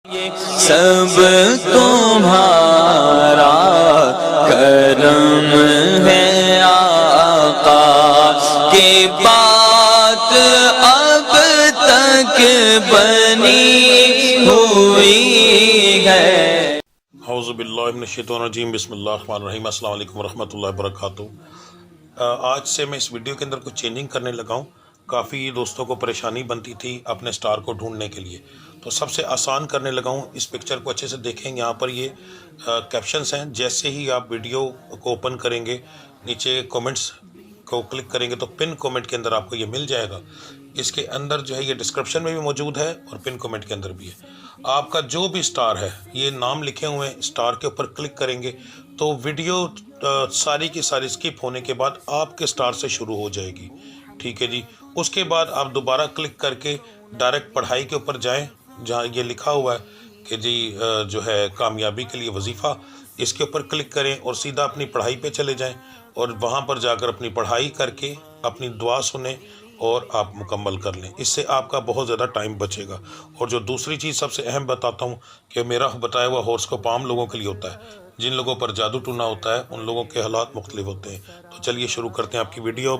سب تمہارا کرم ہے آقا کی بات اب تک بنی ہوئی ہے۔ اعوذ باللہ من الشیطان الرجیم، بسم اللہ الرحمن الرحیم۔ السلام علیکم ورحمۃ اللہ وبرکاتہ۔ آج سے میں اس ویڈیو کے اندر کچھ چینجنگ کرنے لگا ہوں۔ کافی دوستوں کو پریشانی بنتی تھی اپنے سٹار کو ڈھونڈنے کے لیے، تو سب سے آسان کرنے لگا ہوں۔ اس پکچر کو اچھے سے دیکھیں، یہاں پر یہ کیپشنز ہیں۔ جیسے ہی آپ ویڈیو کو اوپن کریں گے، نیچے کومنٹس کو کلک کریں گے تو پن کومنٹ کے اندر آپ کو یہ مل جائے گا۔ اس کے اندر جو ہے یہ ڈسکرپشن میں بھی موجود ہے اور پن کومنٹ کے اندر بھی ہے۔ آپ کا جو بھی سٹار ہے، یہ نام لکھے ہوئے ہیں، سٹار کے اوپر کلک کریں گے تو ویڈیو ساری کی ساری سکپ ہونے کے بعد آپ کے سٹار سے شروع ہو جائے گی، ٹھیک ہے جی۔ اس کے بعد آپ دوبارہ کلک کر کے ڈائریکٹ پڑھائی کے اوپر جائیں، جہاں یہ لکھا ہوا ہے کہ جی جو ہے کامیابی کے لیے وظیفہ، اس کے اوپر کلک کریں اور سیدھا اپنی پڑھائی پہ چلے جائیں، اور وہاں پر جا کر اپنی پڑھائی کر کے اپنی دعا سنیں اور آپ مکمل کر لیں۔ اس سے آپ کا بہت زیادہ ٹائم بچے گا۔ اور جو دوسری چیز سب سے اہم بتاتا ہوں کہ میرا بتایا ہوا ہورسکوپ عام لوگوں کے لیے ہوتا ہے۔ جن لوگوں پر جادو ٹونا ہوتا ہے ان لوگوں کے حالات مختلف ہوتے ہیں۔ تو چلیے شروع کرتے ہیں آپ کی ویڈیو۔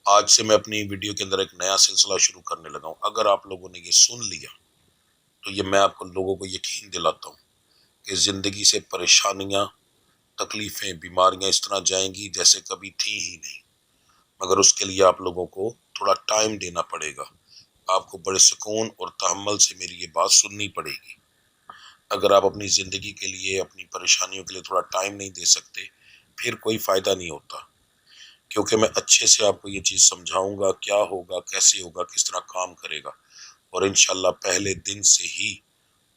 آج سے میں اپنی ویڈیو کے اندر ایک نیا سلسلہ شروع کرنے لگا ہوں۔ اگر آپ لوگوں نے یہ سن لیا تو یہ میں آپ کو لوگوں کو یقین دلاتا ہوں کہ زندگی سے پریشانیاں، تکلیفیں، بیماریاں اس طرح جائیں گی جیسے کبھی تھی ہی نہیں۔ مگر اس کے لیے آپ لوگوں کو تھوڑا ٹائم دینا پڑے گا۔ آپ کو بڑے سکون اور تحمل سے میری یہ بات سننی پڑے گی۔ اگر آپ اپنی زندگی کے لیے، اپنی پریشانیوں کے لیے تھوڑا ٹائم نہیں دے سکتے، پھر کوئی فائدہ نہیں ہوتا، کیونکہ میں اچھے سے آپ کو یہ چیز سمجھاؤں گا، کیا ہوگا، کیسے ہوگا، کس طرح کام کرے گا، اور انشاءاللہ پہلے دن سے ہی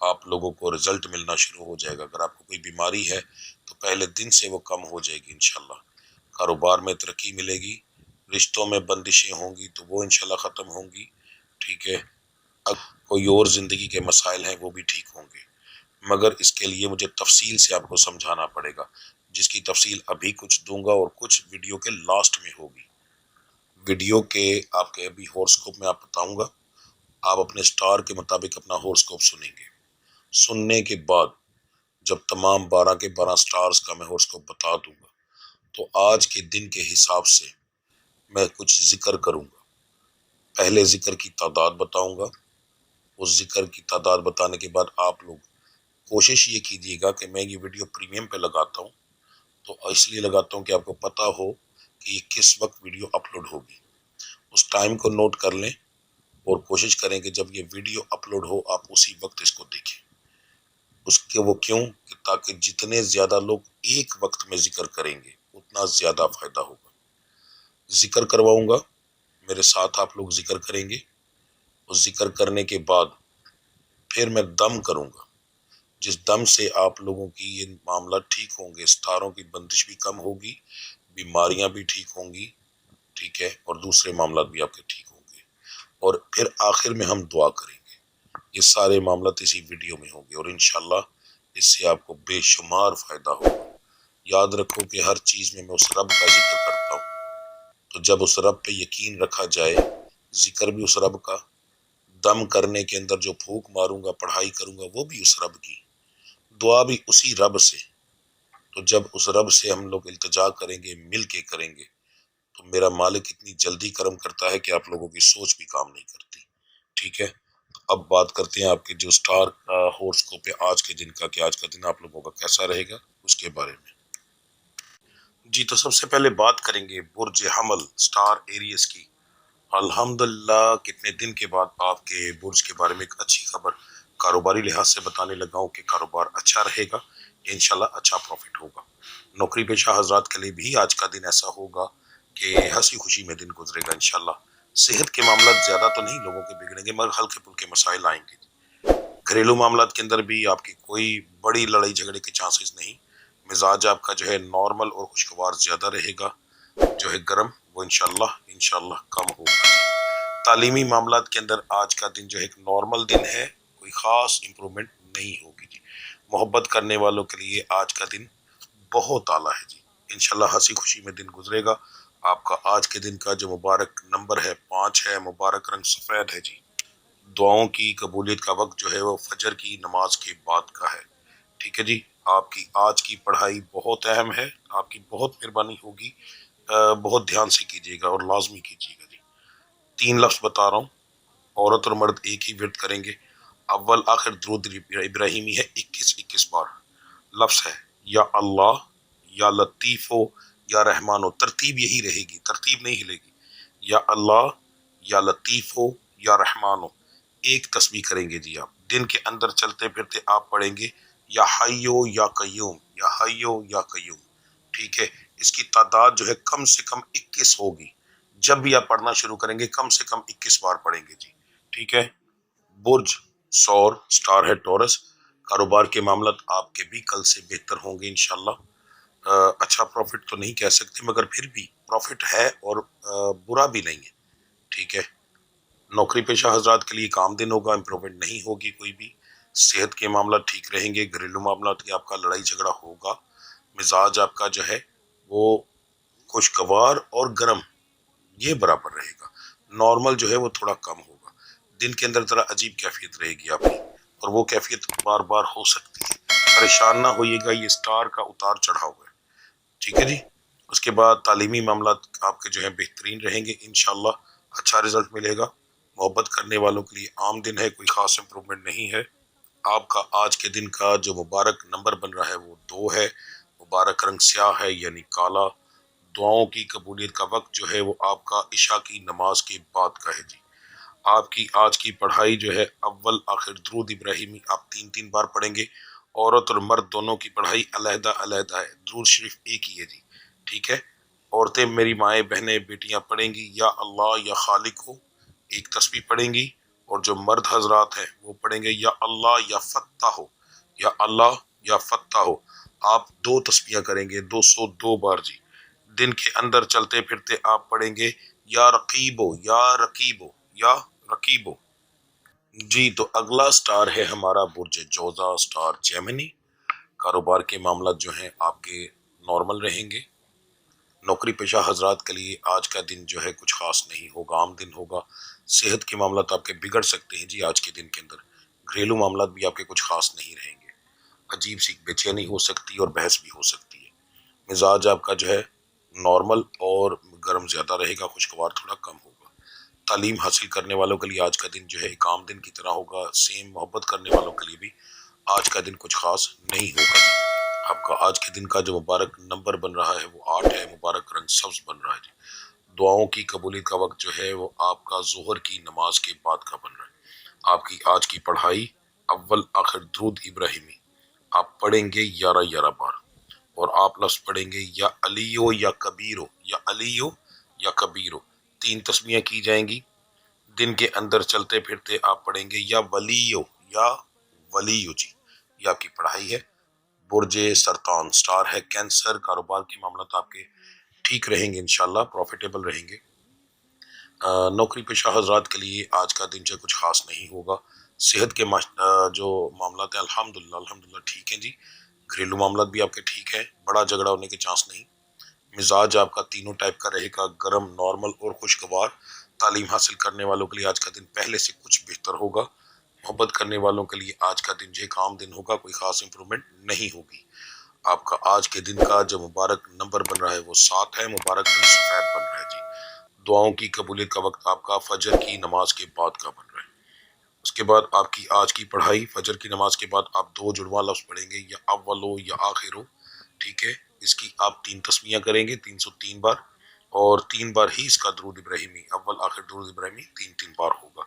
آپ لوگوں کو رزلٹ ملنا شروع ہو جائے گا۔ اگر آپ کو کوئی بیماری ہے تو پہلے دن سے وہ کم ہو جائے گی انشاءاللہ۔ کاروبار میں ترقی ملے گی، رشتوں میں بندشیں ہوں گی تو وہ انشاءاللہ ختم ہوں گی، ٹھیک ہے۔ اب کوئی اور زندگی کے مسائل ہیں وہ بھی ٹھیک ہوں گے، مگر اس کے لیے مجھے تفصیل سے آپ کو سمجھانا پڑے گا، جس کی تفصیل ابھی کچھ دوں گا اور کچھ ویڈیو کے لاسٹ میں ہوگی۔ ویڈیو کے آپ کے ابھی ہورسکوپ میں آپ بتاؤں گا، آپ اپنے سٹار کے مطابق اپنا ہورسکوپ سنیں گے۔ سننے کے بعد جب تمام 12 کے 12 سٹارز کا میں ہورسکوپ بتا دوں گا تو آج کے دن کے حساب سے میں کچھ ذکر کروں گا۔ پہلے ذکر کی تعداد بتاؤں گا، اس ذکر کی تعداد بتانے کے بعد آپ لوگ کوشش یہ کیجیے گا کہ میں یہ ویڈیو پریمیم پہ لگاتا ہوں تو اس لیے لگاتا ہوں کہ آپ کو پتا ہو کہ یہ کس وقت ویڈیو اپلوڈ ہوگی۔ اس ٹائم کو نوٹ کر لیں اور کوشش کریں کہ جب یہ ویڈیو اپلوڈ ہو آپ اسی وقت اس کو دیکھیں۔ اس کے وہ کیوں کہ تاکہ جتنے زیادہ لوگ ایک وقت میں ذکر کریں گے اتنا زیادہ فائدہ ہوگا۔ ذکر کرواؤں گا، میرے ساتھ آپ لوگ ذکر کریں گے، اور ذکر کرنے کے بعد پھر میں دم کروں گا، جس دم سے آپ لوگوں کی یہ معاملات ٹھیک ہوں گے، ستاروں کی بندش بھی کم ہوگی، بیماریاں بھی ٹھیک ہوں گی، ٹھیک ہے، اور دوسرے معاملات بھی آپ کے ٹھیک ہوں گے، اور پھر آخر میں ہم دعا کریں گے۔ یہ سارے معاملات اسی ویڈیو میں ہوں گے اور انشاءاللہ اس سے آپ کو بے شمار فائدہ ہوگا۔ یاد رکھو کہ ہر چیز میں اس رب کا ذکر کرتا ہوں، تو جب اس رب پہ یقین رکھا جائے، ذکر بھی اس رب کا، دم کرنے کے اندر جو پھونک ماروں گا، پڑھائی کروں گا، وہ بھی اس رب کی، دعا بھی اسی رب سے۔ تو جب اس رب سے ہم لوگ التجا کریں گے، مل کے کریں گے، تو میرا مالک اتنی جلدی کرم کرتا ہے کہ آپ لوگوں کی سوچ بھی کام نہیں کرتی، ٹھیک ہے۔ اب بات کرتے ہیں آپ کے جو سٹار ہورسکوپ ہے آج کے دن کا، کہ آج کا دن آپ لوگوں کا کیسا رہے گا اس کے بارے میں۔ جی تو سب سے پہلے بات کریں گے برج حمل سٹار ایریس کی۔ الحمدللہ کتنے دن کے بعد آپ کے برج کے بارے میں ایک اچھی خبر کاروباری لحاظ سے بتانے لگا ہوں کہ کاروبار اچھا رہے گا، انشاءاللہ اچھا پروفٹ ہوگا۔ نوکری پیشہ حضرات کے لیے بھی آج کا دن ایسا ہوگا کہ ہنسی خوشی میں دن گزرے گا انشاءاللہ۔ صحت کے معاملات زیادہ تو نہیں لوگوں کے بگڑیں گے، مگر ہلکے پھلکے مسائل آئیں گے۔ گھریلو معاملات کے اندر بھی آپ کی کوئی بڑی لڑائی جھگڑے کے چانسز نہیں۔ مزاج آپ کا جو ہے نارمل اور خوشگوار زیادہ رہے گا، جو ہے گرم وہ انشاءاللہ کم ہوگا۔ تعلیمی معاملات کے اندر آج کا دن جو ہے ایک نارمل دن ہے، کوئی خاص امپرومنٹ نہیں ہوگی جی۔ محبت کرنے والوں کے لیے آج کا دن بہت اعلیٰ ہے جی، انشاءاللہ ہنسی خوشی میں دن گزرے گا۔ آپ کا آج کے دن کا جو مبارک نمبر ہے 5 ہے، مبارک رنگ سفید ہے جی۔ دعاؤں کی قبولیت کا وقت جو ہے وہ فجر کی نماز کے بعد کا ہے، ٹھیک ہے جی۔ آپ کی آج کی پڑھائی بہت اہم ہے، آپ کی بہت مہربانی ہوگی، بہت دھیان سے کیجیے گا اور لازمی کیجیے گا جی۔ 3 لفظ بتا رہا ہوں، عورت اور مرد ایک ہی ورد کریں گے۔ اول آخر درود ابراہیمی ہے 21 بار۔ لفظ ہے یا اللہ، یا لطیف ہو، یا رحمان ہو، ترتیب یہی رہے گی، ترتیب نہیں ہلے گی۔ یا اللہ، یا لطیف ہو، یا رحمان ہو، ایک تسبیح کریں گے جی آپ۔ دن کے اندر چلتے پھرتے آپ پڑھیں گے یا حیو یا قیوم، یا حیو یا قیوم، ٹھیک ہے۔ اس کی تعداد جو ہے کم سے کم 21 ہوگی۔ جب بھی آپ پڑھنا شروع کریں گے کم سے کم 21 بار پڑھیں گے جی، ٹھیک ہے۔ برج سور، سٹار ہے ٹورس۔ کاروبار کے معاملات آپ کے بھی کل سے بہتر ہوں گے انشاءاللہ۔ اچھا پروفٹ تو نہیں کہہ سکتے مگر پھر بھی پروفٹ ہے اور برا بھی نہیں ہے، ٹھیک ہے۔ نوکری پیشہ حضرات کے لیے کام دن ہوگا، امپرومنٹ نہیں ہوگی کوئی بھی۔ صحت کے معاملات ٹھیک رہیں گے، گھریلو معاملات کی آپ کا لڑائی جھگڑا ہوگا۔ مزاج آپ کا جو ہے وہ خوشگوار اور گرم، یہ برابر رہے گا۔ نارمل جو ہے وہ تھوڑا کم ہوگا۔ دن کے اندر ذرا عجیب کیفیت رہے گی آپ کی، اور وہ کیفیت بار بار ہو سکتی ہے۔ پریشان نہ ہوئیے گا، یہ سٹار کا اتار چڑھاؤ ہے، ٹھیک ہے جی۔ اس کے بعد تعلیمی معاملات آپ کے جو ہے بہترین رہیں گے انشاءاللہ، اچھا رزلٹ ملے گا۔ محبت کرنے والوں کے لیے عام دن ہے، کوئی خاص امپرومنٹ نہیں ہے۔ آپ کا آج کے دن کا جو مبارک نمبر بن رہا ہے وہ 2 ہے۔ مبارک رنگ سیاہ ہے یعنی کالا۔ دعاؤں کی قبولیت کا وقت جو ہے وہ آپ کا عشاء کی نماز کے بعد کا ہے جی۔ آپ کی آج کی پڑھائی جو ہے اول آخر درود ابراہیمی آپ 3 بار پڑھیں گے۔ عورت اور مرد دونوں کی پڑھائی علیحدہ علیحدہ ہے، درود شریف ایک ہی ہے جی، ٹھیک ہے۔ عورتیں میری مائیں بہنیں بیٹیاں پڑھیں گی یا اللہ یا خالق ہو، ایک تسبیح پڑھیں گی۔ اور جو مرد حضرات ہیں وہ پڑھیں گے یا اللہ یا فتح ہو، یا اللہ یا فتح ہو، آپ 2 تسبیحاں کریں گے 202 بار جی۔ دن کے اندر چلتے پھرتے آپ پڑھیں گے یا رقیبو یا رقیبو یا رقیبو جی۔ تو اگلا سٹار ہے ہمارا برج جوزا، سٹار جیمنی۔ کاروبار کے معاملات جو ہیں آپ کے نارمل رہیں گے۔ نوکری پیشہ حضرات کے لیے آج کا دن جو ہے کچھ خاص نہیں ہوگا، عام دن ہوگا۔ صحت کے معاملات آپ کے بگڑ سکتے ہیں جی آج کے دن کے اندر۔ گھریلو معاملات بھی آپ کے کچھ خاص نہیں رہیں گے، عجیب سی بے چینی ہو سکتی ہے اور بحث بھی ہو سکتی ہے۔ مزاج آپ کا جو ہے نارمل اور گرم زیادہ رہے گا، خوشگوار تھوڑا کم ہوگا۔ تعلیم حاصل کرنے والوں کے لیے آج کا دن جو ہے ایک عام دن کی طرح ہوگا۔ سیم محبت کرنے والوں کے لیے بھی آج کا دن کچھ خاص نہیں ہوگا۔ آپ کا آج کے دن کا جو مبارک نمبر بن رہا ہے وہ 8 ہے، مبارک رنگ سبز بن رہا ہے جی۔ دعاؤں کی قبولیت کا وقت جو ہے وہ آپ کا ظہر کی نماز کے بعد کا بن رہا ہے۔ آپ کی آج کی پڑھائی اول آخر درود ابراہیمی آپ پڑھیں گے 11 بار، اور آپ لفظ پڑھیں گے یا علیو یا کبیرو، یا علیو یا کبیرو، 3 تسبیحاں کی جائیں گی۔ دن کے اندر چلتے پھرتے آپ پڑھیں گے یا ولیو یا ولیو جی۔ یہ آپ کی پڑھائی ہے۔ برج سرطان، سٹار ہے کینسر۔ کاروبار کے معاملات آپ کے ٹھیک رہیں گے انشاءاللہ، پروفیٹیبل رہیں گے۔ نوکری پیشہ حضرات کے لیے آج کا دن جو کچھ خاص نہیں ہوگا۔ صحت کے جو معاملات ہیں الحمدللہ ٹھیک ہیں جی۔ گھریلو معاملات بھی آپ کے ٹھیک ہیں، بڑا جھگڑا ہونے کے چانس نہیں۔ مزاج آپ کا تینوں ٹائپ کا رہے گا، گرم، نارمل اور خوشگوار۔ تعلیم حاصل کرنے والوں کے لیے آج کا دن پہلے سے کچھ بہتر ہوگا۔ محبت کرنے والوں کے لیے آج کا دن جو ایک عام دن ہوگا، کوئی خاص امپرومنٹ نہیں ہوگی۔ آپ کا آج کے دن کا جو مبارک نمبر بن رہا ہے وہ 7 ہے، مبارک رنگ سفید بن رہا ہے جی۔ دعاؤں کی قبولیت کا وقت آپ کا فجر کی نماز کے بعد کا بن رہا ہے۔ اس کے بعد آپ کی آج کی پڑھائی فجر کی نماز کے بعد آپ 2 جڑواں لفظ پڑھیں گے یا اولو یا آخرو، ٹھیک ہے۔ اس کی آپ 3 تسبیحاں کریں گے 303 بار، اور 3 بار ہی اس کا درود ابراہیمی اول آخر درود ابراہیمی 3 بار ہوگا۔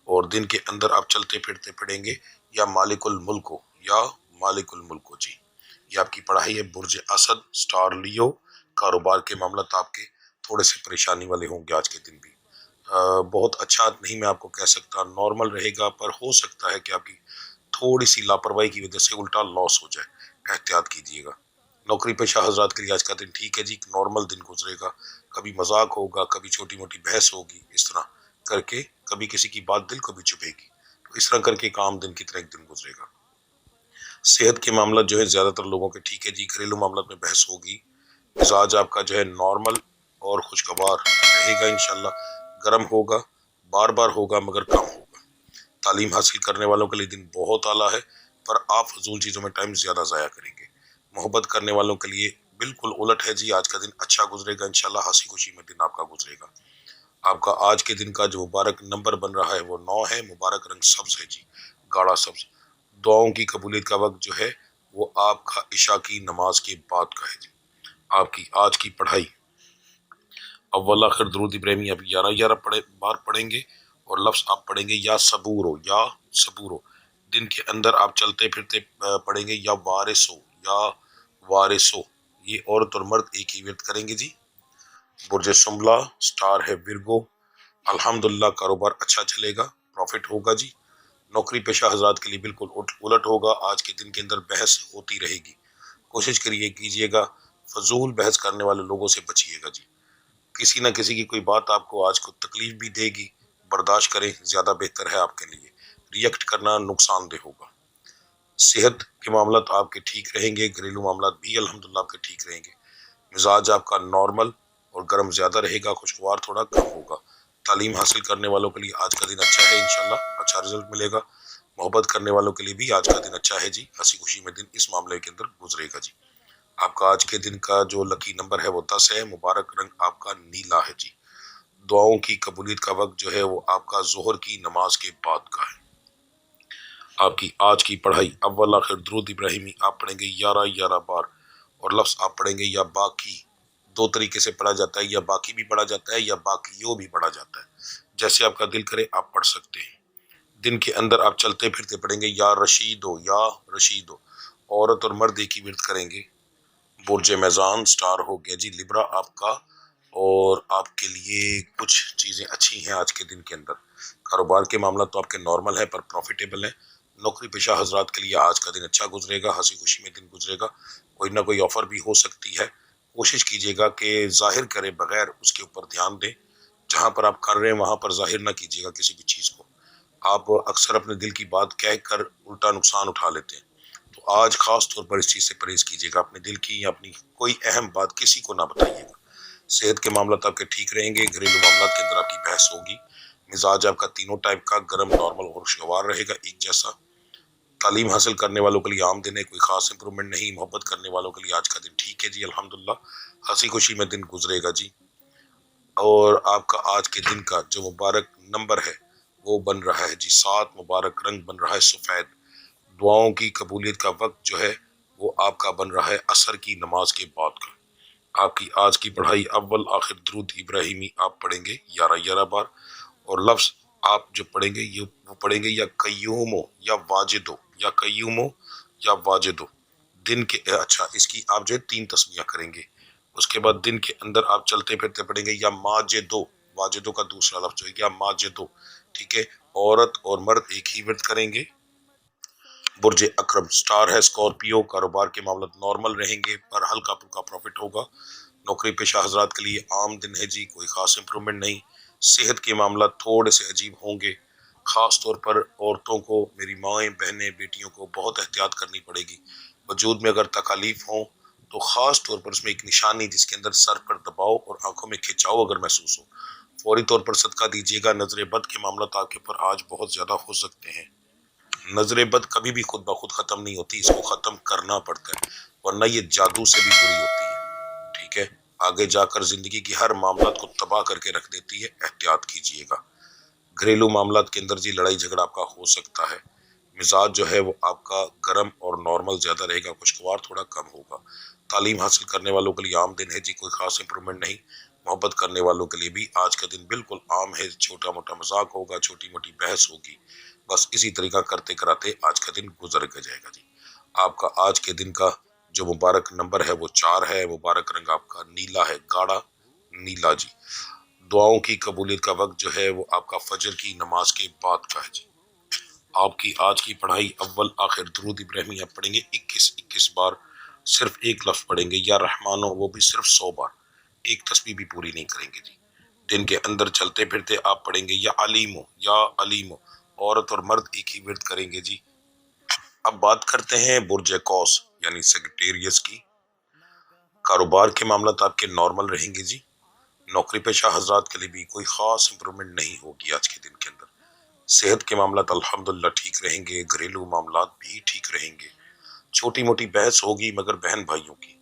اور دن کے اندر آپ چلتے پھرتے پڑھیں گے یا مالک الملک ہو، یا مالک الملک ہو جی۔ یہ آپ کی پڑھائی ہے۔ برج اسد، سٹار لیو۔ کاروبار کے معاملات آپ کے تھوڑے سے پریشانی والے ہوں گے آج کے دن بھی۔ بہت اچھا نہیں میں آپ کو کہہ سکتا، نارمل رہے گا، پر ہو سکتا ہے کہ آپ کی تھوڑی سی لاپرواہی کی وجہ سے الٹا لاس ہو جائے، احتیاط کیجیے گا۔ نوکری پیشہ حضرات کے لیے آج کا دن ٹھیک ہے جی، نارمل دن گزرے گا۔ کبھی مذاق ہوگا، کبھی چھوٹی موٹی بحث ہوگی، اس طرح کر کے کبھی کسی کی بات دل کو بھی چبھے گی، تو اس طرح کر کے ایک عام دن کی طرح ایک دن گزرے گا۔ صحت کے معاملات جو ہے زیادہ تر لوگوں کے ٹھیک ہے جی۔ گھریلو معاملات میں بحث ہوگی۔ مزاج آپ کا جو ہے نارمل اور خوشگوار رہے گا انشاءاللہ، گرم ہوگا، بار بار ہوگا مگر کم ہوگا۔ تعلیم حاصل کرنے والوں کے لیے دن بہت اعلیٰ ہے، پر آپ فضول چیزوں میں ٹائم زیادہ ضائع کریں گے۔ محبت کرنے والوں کے لیے بالکل الٹ ہے جی، آج کا دن اچھا گزرے گا، انشاءاللہ ہنسی خوشی میں دن آپ کا گزرے گا۔ آپ کا آج کے دن کا جو مبارک نمبر بن رہا ہے وہ 9 ہے، مبارک رنگ سبز ہے جی، گاڑا سبز۔ دعاؤں کی قبولیت کا وقت جو ہے وہ آپ کا عشاء کی نماز کے بعد کا ہے جی۔ آپ کی آج کی پڑھائی اول آخر درود ابراہیمی آپ 11 بار پڑھیں گے، اور لفظ آپ پڑھیں گے یا صبورو، یا صبورو۔ دن کے اندر آپ چلتے پھرتے پڑھیں گے یا وارثو، یا وارثو۔ یہ عورت اور مرد ایک ہی ورد کریں گے جی۔ برج سنبلا سٹار ہے ورگو، الحمدللہ کاروبار اچھا چلے گا، پروفٹ ہوگا جی۔ نوکری پیشہ حضرات کے لیے بالکل الٹ ہوگا، آج کے دن کے اندر بحث ہوتی رہے گی، کوشش کیجیے گا فضول بحث کرنے والے لوگوں سے بچیے گا جی۔ کسی نہ کسی کی کوئی بات آپ کو آج کو تکلیف بھی دے گی، برداشت کریں، زیادہ بہتر ہے آپ کے لیے، ریئیکٹ کرنا نقصان دہ ہوگا۔ صحت کے معاملات آپ کے ٹھیک رہیں گے، گھریلو معاملات بھی الحمدللہ آپ کے ٹھیک رہیں گے۔ مزاج آپ کا نارمل اور گرم زیادہ رہے گا، خوشگوار تھوڑا کم ہوگا۔ تعلیم حاصل کرنے والوں کے لیے آج کا دن اچھا ہے، انشاءاللہ اچھا رزلٹ ملے گا۔ محبت کرنے والوں کے لیے بھی آج کا دن اچھا ہے جی، ہنسی خوشی میں دن اس معاملے کے اندر گزرے گا جی۔ آپ کا آج کے دن کا جو لکی نمبر ہے وہ 10 ہے، مبارک رنگ آپ کا نیلا ہے جی۔ دعاؤں کی قبولیت کا وقت جو ہے وہ آپ کا ظہر کی نماز کے بعد کا ہے۔ آپ کی آج کی پڑھائی اول آخر درود ابراہیمی آپ پڑھیں گے 11 بار، اور لفظ آپ پڑھیں گے یا باقی۔ دو طریقے سے پڑھا جاتا ہے، یا باقی بھی پڑھا جاتا ہے یا باقیوں بھی پڑھا جاتا ہے، جیسے آپ کا دل کرے آپ پڑھ سکتے ہیں۔ دن کے اندر آپ چلتے پھرتے پڑھیں گے یا رشیدو، یا رشیدو۔ عورت اور مرد ایک ہی ورد کریں گے۔ برج میزان سٹار ہو گیا جی لبرا آپ کا، اور آپ کے لیے کچھ چیزیں اچھی ہیں آج کے دن کے اندر۔ کاروبار کے معاملات تو آپ کے نارمل ہے پر پروفیٹیبل ہیں۔ نوکری پیشہ حضرات کے لیے آج کا دن اچھا گزرے گا، ہنسی خوشی میں دن گزرے گا، کوئی نہ کوئی آفر بھی ہو سکتی ہے۔ کوشش کیجیے گا کہ ظاہر کرے بغیر اس کے اوپر دھیان دیں، جہاں پر آپ کر رہے ہیں وہاں پر ظاہر نہ کیجیے گا کسی بھی چیز کو۔ آپ اکثر اپنے دل کی بات کہہ کر الٹا نقصان اٹھا لیتے ہیں، تو آج خاص طور پر اس چیز سے پرہیز کیجیے گا، اپنے دل کی یا اپنی کوئی اہم بات کسی کو نہ بتائیے گا۔ صحت کے معاملات آپ کے ٹھیک رہیں گے، گھریلو معاملات کے اندر آپ کی بحث ہوگی۔ مزاج آپ کا تینوں ٹائپ کا گرم، نارمل اور خوشگوار رہے گا، ایک جیسا۔ تعلیم حاصل کرنے والوں کے لیے عام دن ہے، کوئی خاص امپرومنٹ نہیں۔ محبت کرنے والوں کے لیے آج کا دن ٹھیک ہے جی، الحمدللہ ہنسی خوشی میں دن گزرے گا جی۔ اور آپ کا آج کے دن کا جو مبارک نمبر ہے وہ بن رہا ہے جی 7، مبارک رنگ بن رہا ہے سفید۔ دعاؤں کی قبولیت کا وقت جو ہے وہ آپ کا بن رہا ہے عصر کی نماز کے بعد کا۔ آپ کی آج کی پڑھائی اول آخر درود ابراہیمی آپ پڑھیں گے 11 بار، اور لفظ آپ جو پڑھیں گے وہ پڑھیں گے یا قیومو یا واجدو، یا قیومو یا واجدو۔ دن کے اچھا اس کی آپ جو ہے 3 تسمیہ کریں گے۔ اس کے بعد دن کے اندر آپ چلتے پھرتے پڑھیں گے یا ماجدو، واجدو کا دوسرا لفظ جو ہے یا ماجدو، ٹھیک ہے۔ عورت اور مرد ایک ہی ورد کریں گے۔ برج اکرم سٹار ہے اسکارپیو، کاروبار کے معاملات نارمل رہیں گے پر ہلکا پھلکا پروفٹ ہوگا۔ نوکری پیشہ حضرات کے لیے عام دن ہے جی، کوئی خاص امپرومنٹ نہیں۔ صحت کے معاملات تھوڑے سے عجیب ہوں گے، خاص طور پر عورتوں کو، میری مائیں بہنیں بیٹیوں کو بہت احتیاط کرنی پڑے گی۔ وجود میں اگر تکالیف ہوں تو خاص طور پر اس میں ایک نشانی جس کے اندر سر پر دباؤ اور آنکھوں میں کھچاؤ اگر محسوس ہو، فوری طور پر صدقہ دیجیے گا۔ نظر بد کے معاملات آپ کے اوپر آج بہت زیادہ ہو سکتے ہیں۔ نظر بد کبھی بھی خود بخود ختم نہیں ہوتی، اس کو ختم کرنا پڑتا ہے، ورنہ یہ جادو سے بھی بری ہوتی ہے، ٹھیک ہے۔ آگے جا کر زندگی کی ہر معاملات کو تباہ کر کے رکھ دیتی ہے، احتیاط کیجیے گا۔ گھریلو معاملات کے اندر جی لڑائی جھگڑا آپ کا ہو سکتا ہے۔ مزاج جو ہے وہ آپ کا گرم اور نارمل زیادہ رہے گا، خوشگوار تھوڑا کم ہوگا۔ تعلیم حاصل کرنے والوں کے لیے عام دن ہے جی، کوئی خاص امپرومنٹ نہیں۔ محبت کرنے والوں کے لیے بھی آج کا دن بالکل عام ہے، چھوٹا موٹا مذاق ہوگا، چھوٹی موٹی بحث ہوگی، بس اسی طریقہ کرتے کراتے آج کا دن گزر جائے گا جی۔ آپ کا آج کے دن کا جو مبارک نمبر ہے وہ 4 ہے، مبارک رنگ آپ کا نیلا ہے، گاڑا نیلا جی۔ دعاؤں کی قبولیت کا وقت جو ہے وہ آپ کا فجر کی نماز کے بعد کا ہے جی۔ آپ کی آج کی پڑھائی اول آخر درود ابراہیمی آپ پڑھیں گے 21 بار، صرف ایک لفظ پڑھیں گے یا رحمانو، وہ بھی صرف 100 بار، ایک تسبیح بھی پوری نہیں کریں گے جی۔ دن کے اندر چلتے پھرتے آپ پڑھیں گے یا علیمو، یا علیمو۔ عورت اور مرد ایک ہی ورد کریں گے جی۔ اب بات کرتے ہیں برج قوس یعنی سیگیٹیریس کی۔ کاروبار کے معاملات آپ کے نارمل رہیں گے جی۔ نوکری پیشہ حضرات کے لیے بھی کوئی خاص امپرومنٹ نہیں ہوگی آج کے دن کے اندر۔ صحت کے معاملات الحمدللہ ٹھیک رہیں گے، گھریلو معاملات بھی ٹھیک رہیں گے، چھوٹی موٹی بحث ہوگی مگر بہن بھائیوں کی۔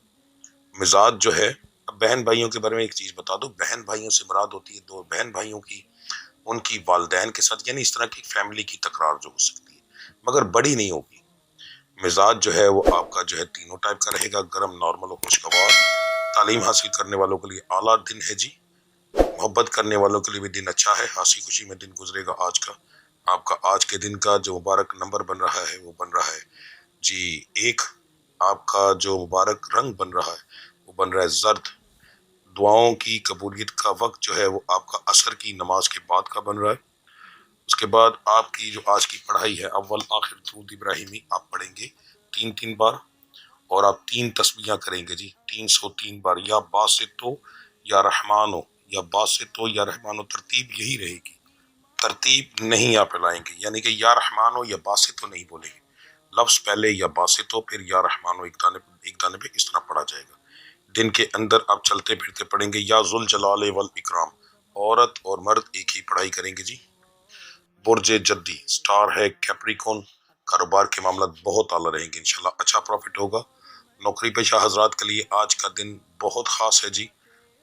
مزاج جو ہے، اب بہن بھائیوں کے بارے میں ایک چیز بتا دو، بہن بھائیوں سے مراد ہوتی ہے دو بہن بھائیوں کی، ان کی والدین کے ساتھ، یعنی اس طرح کی فیملی کی تکرار جو ہو سکتی ہے مگر بڑی نہیں ہوگی۔ مزاج جو ہے وہ آپ کا جو ہے تینوں ٹائپ کا رہے گا، گرم، نارمل اور خوشگوار۔ تعلیم حاصل کرنے والوں کے لیے اعلیٰ دن ہے جی، محبت کرنے والوں کے لیے بھی دن اچھا ہے، ہنسی خوشی میں دن گزرے گا آج کا۔ آپ کا آج کے دن کا جو مبارک نمبر بن رہا ہے وہ بن رہا ہے جی 1۔ آپ کا جو مبارک رنگ بن رہا ہے وہ بن رہا ہے زرد۔ دعاؤں کی قبولیت کا وقت جو ہے وہ آپ کا عصر کی نماز کے بعد کا بن رہا ہے۔ اس کے بعد آپ کی جو آج کی پڑھائی ہے، اول آخر درود ابراہیمی آپ پڑھیں گے 3 بار، اور آپ 3 تسبیحاں کریں گے جی 303 بار، یا باسطو یا رحمانو، یا باسطو یا رحمانو، ترتیب یہی رہے گی، ترتیب نہیں آپ لائیں گے، یعنی کہ یا رحمانو یا باسطو نہیں بولیں گے، لفظ پہلے یا باسطو پھر یا رحمانو، ایک دانے پہ اس طرح پڑھا جائے گا۔ دن کے اندر آپ چلتے پھرتے پڑھیں گے یا ذوالجلال والاکرام، عورت اور مرد ایک ہی پڑھائی کریں گے جی۔ برج جدی سٹار ہے کیپریکون، کاروبار کے معاملات بہت اعلیٰ رہیں گے انشاءاللہ، اچھا پروفٹ ہوگا۔ نوکری پیشہ حضرات کے لیے آج کا دن بہت خاص ہے جی،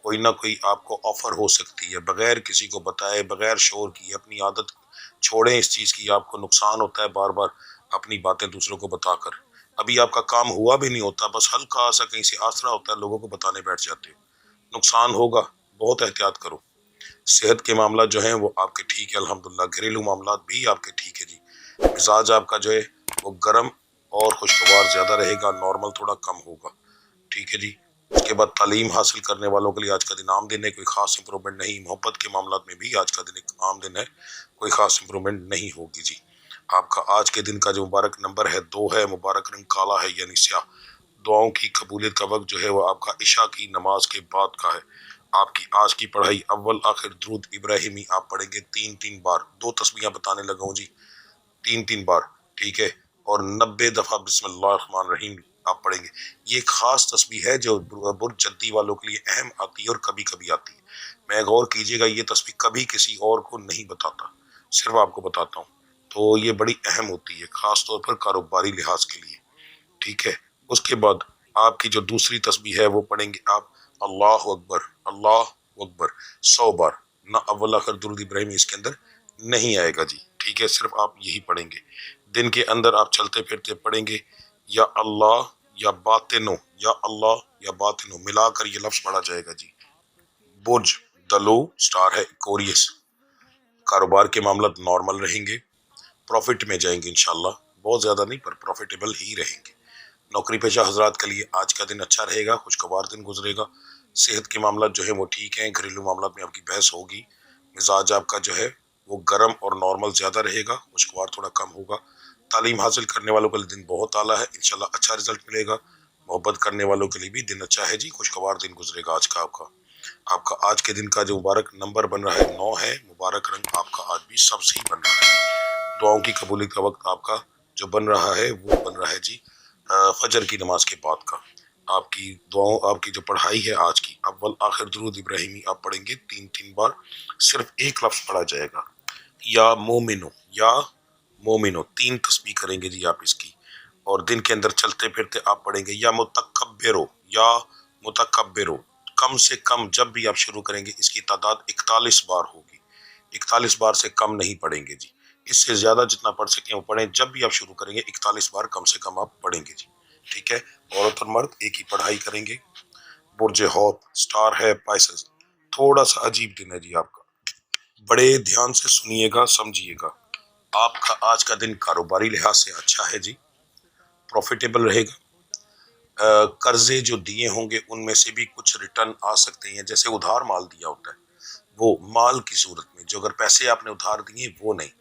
کوئی نہ کوئی آپ کو آفر ہو سکتی ہے، بغیر کسی کو بتائے، بغیر شور کی۔ اپنی عادت چھوڑیں اس چیز کی، آپ کو نقصان ہوتا ہے بار بار اپنی باتیں دوسروں کو بتا کر، ابھی آپ کا کام ہوا بھی نہیں ہوتا، بس ہلکا سا کہیں سے آسرا ہوتا ہے، لوگوں کو بتانے بیٹھ جاتے ہو، نقصان ہوگا، بہت احتیاط کرو۔ صحت کے معاملات جو ہیں وہ آپ کے ٹھیک ہے الحمدللہ، گھریلو معاملات بھی آپ کے ٹھیک ہے جی۔ مزاج آپ کا جو ہے وہ گرم اور خوشگوار زیادہ رہے گا، نارمل تھوڑا کم ہوگا، ٹھیک ہے جی۔ اس کے بعد تعلیم حاصل کرنے والوں کے لیے آج کا دن عام دن ہے، کوئی خاص امپرومنٹ نہیں۔ محبت کے معاملات میں بھی آج کا دن ایک عام دن ہے، کوئی خاص امپرومنٹ نہیں ہوگی جی۔ آپ کا آج کے دن کا جو مبارک نمبر ہے 2 ہے، مبارک رنگ کالا ہے یعنی سیاہ۔ دعاؤں کی قبولیت کا وقت جو ہے وہ آپ کا عشاء کی نماز کے بعد کا ہے۔ آپ کی آج کی پڑھائی اول آخر درود ابراہیمی آپ پڑھیں گے 3 بار، 2 تسبیحاں بتانے لگا ہوں جی، 3 بار، ٹھیک ہے، اور 90 دفعہ بسم اللہ الرحمن الرحیم آپ پڑھیں گے۔ یہ ایک خاص تسبیح ہے جو برج جدی والوں کے لیے اہم آتی ہے اور کبھی کبھی آتی ہے۔ میں غور کیجئے گا، یہ تسبیح کبھی کسی اور کو نہیں بتاتا، صرف آپ کو بتاتا ہوں، تو یہ بڑی اہم ہوتی ہے خاص طور پر کاروباری لحاظ کے لیے، ٹھیک ہے۔ اس کے بعد آپ کی جو دوسری تسبیح ہے وہ پڑھیں گے آپ اللہ اکبر، اللہ اکبر 100 بار، نہ اول آخر درود ابراہیمی اس کے اندر نہیں آئے گا جی، ٹھیک ہے، صرف آپ یہی پڑھیں گے۔ دن کے اندر آپ چلتے پھرتے پڑھیں گے یا اللہ یا باطنو، یا اللہ یا باطنو ملا کر یہ لفظ پڑھا جائے گا جی۔ برج دلو سٹار ہے کوریس، کاروبار کے معاملات نارمل رہیں گے، پروفٹ میں جائیں گے انشاءاللہ، بہت زیادہ نہیں پر پروفیٹیبل ہی رہیں گے۔ نوکری پیشہ حضرات کے لیے آج کا دن اچھا رہے گا، خوشگوار دن گزرے گا۔ صحت کے معاملات جو ہے وہ ٹھیک ہیں، گھریلو معاملات میں آپ کی بحث ہوگی۔ مزاج آپ کا جو ہے وہ گرم اور نارمل زیادہ رہے گا، خوشگوار تھوڑا کم ہوگا۔ تعلیم حاصل کرنے والوں کے لیے دن بہت اعلیٰ ہے، انشاءاللہ اچھا رزلٹ ملے گا۔ محبت کرنے والوں کے لیے بھی دن اچھا ہے جی، خوشگوار دن گزرے گا آج کا آپ کا آج کے دن کا جو مبارک نمبر بن رہا ہے 9 ہے، مبارک رنگ آپ کا آج بھی سبز ہی بن رہا ہے۔ دعاؤں کی قبولیت کا وقت آپ کا جو بن رہا ہے وہ بن رہا ہے جی فجر کی نماز کے بعد کا۔ آپ کی دعاؤں، آپ کی جو پڑھائی ہے آج کی اول آخر درود ابراہیمی آپ پڑھیں گے 3 بار، صرف ایک لفظ پڑھا جائے گا یا مومنو، یا مومنو 3 تسبیح کریں گے جی آپ اس کی، اور دن کے اندر چلتے پھرتے آپ پڑھیں گے یا متکبرو، یا متکبرو، کم سے کم جب بھی آپ شروع کریں گے اس کی تعداد 41 بار ہوگی، 41 بار سے کم نہیں پڑھیں گے جی، اس سے زیادہ جتنا پڑھ سکیں وہ پڑھیں، جب بھی آپ شروع کریں گے 41 بار کم سے کم آپ پڑھیں گے جی، ٹھیک ہے۔ عورت اور مرد ایک ہی پڑھائی کریں گے۔ برج ہوپ سٹار ہے پائسس، تھوڑا سا عجیب دن ہے جی آپ کا، بڑے دھیان سے سنیے گا، سمجھیے گا۔ آپ کا آج کا دن کاروباری لحاظ سے اچھا ہے جی، پروفیٹیبل رہے گا۔ قرضے جو دیے ہوں گے ان میں سے بھی کچھ ریٹرن آ سکتے ہیں، جیسے ادھار مال دیا ہوتا ہے وہ مال کی صورت میں، جو اگر پیسے آپ نے ادھار دیے وہ نہیں،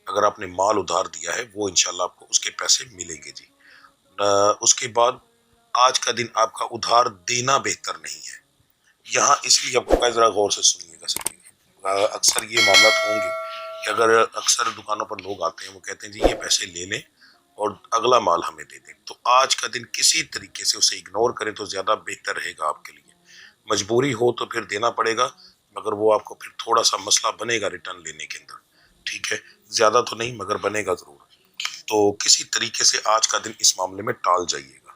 اگر آپ نے مال ادھار دیا ہے وہ انشاءاللہ آپ کو اس کے پیسے ملیں گے جی۔ اس کے بعد آج کا دن آپ کا ادھار دینا بہتر نہیں ہے، یہاں اس لیے آپ کو ذرا غور سے سنیے گا، اکثر یہ معاملات ہوں گے کہ اگر اکثر دکانوں پر لوگ آتے ہیں وہ کہتے ہیں جی یہ پیسے لے لیں اور اگلا مال ہمیں دے دیں، تو آج کا دن کسی طریقے سے اسے اگنور کریں تو زیادہ بہتر رہے گا آپ کے لیے۔ مجبوری ہو تو پھر دینا پڑے گا، مگر وہ آپ کو پھر تھوڑا سا مسئلہ بنے گا ریٹرن لینے کے اندر، ٹھیک ہے۔ زیادہ تو نہیں مگر بنے گا ضرور. تو کسی طریقے سے آج کا دن اس معاملے میں ٹال جائیے گا.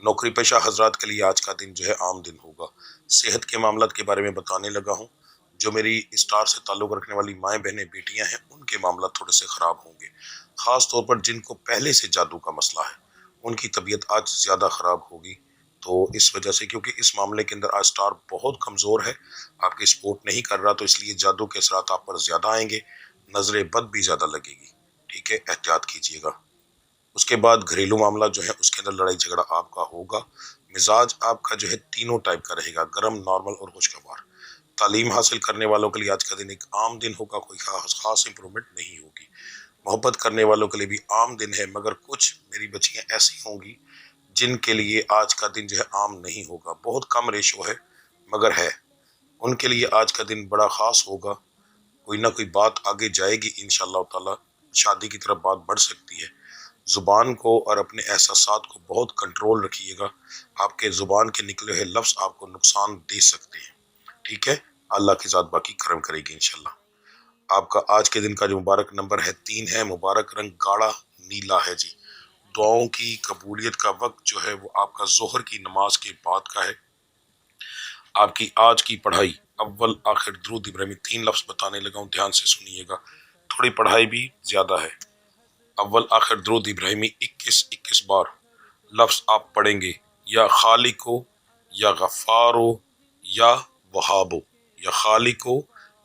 نوکری پیشہ حضرات کے لیے آج کا دن جو ہے عام دن ہوگا. صحت کے معاملات کے بارے میں بتانے لگا ہوں. جو میری اسٹار سے تعلق رکھنے والی مائیں بہنیں بیٹیاں ہیں ان کے معاملات تھوڑے سے خراب ہوں گے. خاص طور پر جن کو پہلے سے جادو کا مسئلہ ہے ان کی طبیعت آج زیادہ خراب ہوگی. تو اس وجہ سے کیونکہ اس معاملے کے اندر آج اسٹار بہت کمزور ہے، آپ کی سپورٹ نہیں کر رہا، تو اس لیے جادو کے اثرات آپ پر زیادہ آئیں گے، نظر بد بھی زیادہ لگے گی. ٹھیک ہے، احتیاط کیجیے گا. اس کے بعد گھریلو معاملہ جو ہے اس کے اندر لڑائی جھگڑا آپ کا ہوگا. مزاج آپ کا جو ہے تینوں ٹائپ کا رہے گا، گرم، نارمل اور خوشگوار. تعلیم حاصل کرنے والوں کے لیے آج کا دن ایک عام دن ہوگا، کوئی خاص امپرومنٹ نہیں ہوگی. محبت کرنے والوں کے لیے بھی عام دن ہے، مگر کچھ میری بچیاں ایسی ہوں گی جن کے لیے آج کا دن جو ہے عام نہیں ہوگا. بہت کم ریشو ہے مگر ہے. ان کے لیے آج کا دن بڑا خاص ہوگا. کوئی نہ کوئی بات آگے جائے گی انشاءاللہ تعالی، شادی کی طرف بات بڑھ سکتی ہے. زبان کو اور اپنے احساسات کو بہت کنٹرول رکھیے گا. آپ کے زبان کے نکلے ہوئے لفظ آپ کو نقصان دے سکتے ہیں. ٹھیک ہے، اللہ کی ذات باقی کرم کرے گی انشاءاللہ. آپ کا آج کے دن کا جو مبارک نمبر ہے 3 ہے. مبارک رنگ گاڑا نیلا ہے جی. دعاؤں کی قبولیت کا وقت جو ہے وہ آپ کا ظہر کی نماز کے بعد کا ہے. آپ کی آج کی پڑھائی اول آخر درود ابراہیمی 3 لفظ بتانے لگا ہوں، دھیان سے سنیے گا. تھوڑی پڑھائی بھی زیادہ ہے. اول آخر درود ابراہیمی 21 بار لفظ آپ پڑھیں گے. یا خالقو یا غفارو یا وہابو، یا خالقو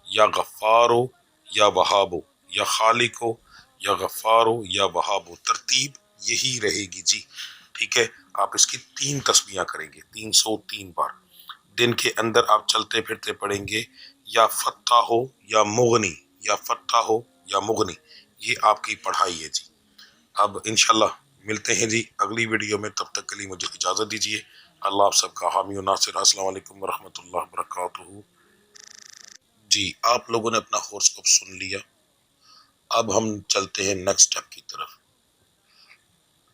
یا غفارو یا وہابو، یا خالقو یا غفارو یا وہابو. ترتیب یہی رہے گی جی. ٹھیک ہے، آپ اس کی 3 تسبیحاں کریں گے 303 بار. دن کے اندر آپ چلتے پھرتے پڑھیں گے یا فتح ہو یا مغنی، یا فتح ہو یا مغنی. یہ آپ کی پڑھائی ہے جی. اب انشاءاللہ ملتے ہیں جی اگلی ویڈیو میں. تب تک کے لیے مجھے اجازت دیجیے. اللہ آپ سب کا حامی و ناصر. السلام علیکم ورحمۃ اللہ وبرکاتہ. جی، آپ لوگوں نے اپنا ہورسکوپ سن لیا. اب ہم چلتے ہیں نیکسٹ اسٹیپ کی طرف.